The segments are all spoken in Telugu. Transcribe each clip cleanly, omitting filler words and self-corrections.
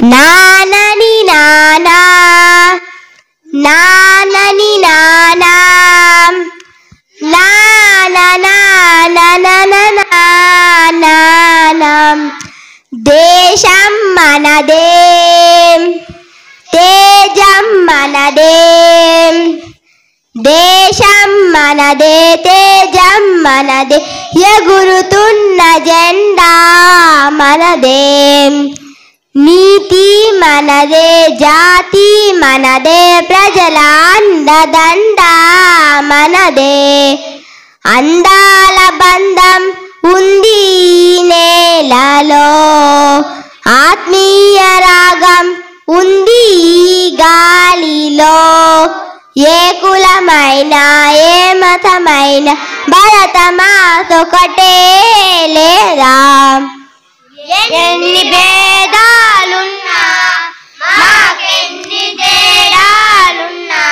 నానని నానా నానని నానా నానం దేశం మనదే తేజం మనదే దేశం మనదే తేజం మనదే ఎగురుతున్న జెండా మనదే నీతి మనదే జాతి మనదే ప్రజల అండదండ మనదే అందాల బంధం ఉంది నేలలో ఆత్మీయ రాగం ఉంది గాలిలో ఏ కులమైన ఏ మతమైన భరతమాతొకటే లేదా ఎన్ని భేదాలున్నా మాకెన్ని తేడాలున్నా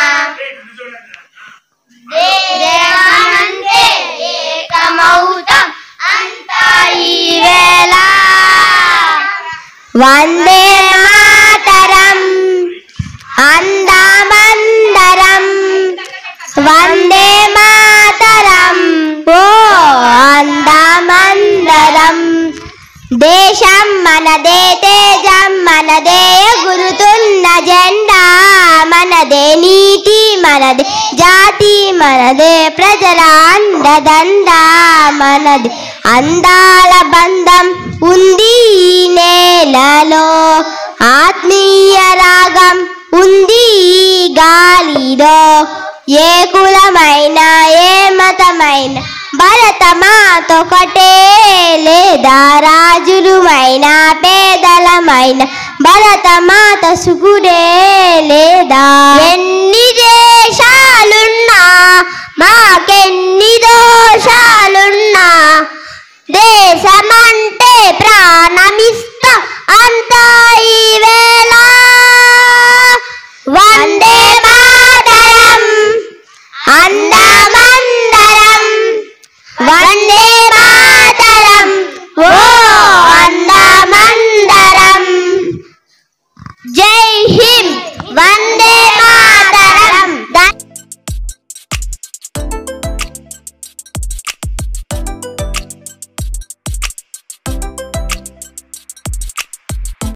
దేశమంటే ఏకమౌతం అంతా ఈ వేళ వందే మాతరం అందమందరం వందే మాతరం ఓ అందమందరం దేశం మనదే తేజం మనదే ఎగురుతున్న జెండా మనదే నీతి మనదే జాతి మనదే ప్రజల అండదండ మనదే అందాల బంధం ఉంది నేలలో ఆత్మీయ రాగం ఉంది గాలిలో ఏ కులమైన ఏ మతమైన భరతమాతొకటే లేదా రాజులమైన పేదలమైన భరతమాత సుగుడే లేదా ఎన్ని దేశాలున్నా మాకెన్ని దోషాలున్నా దేశమంటే ప్రాణమిస్తా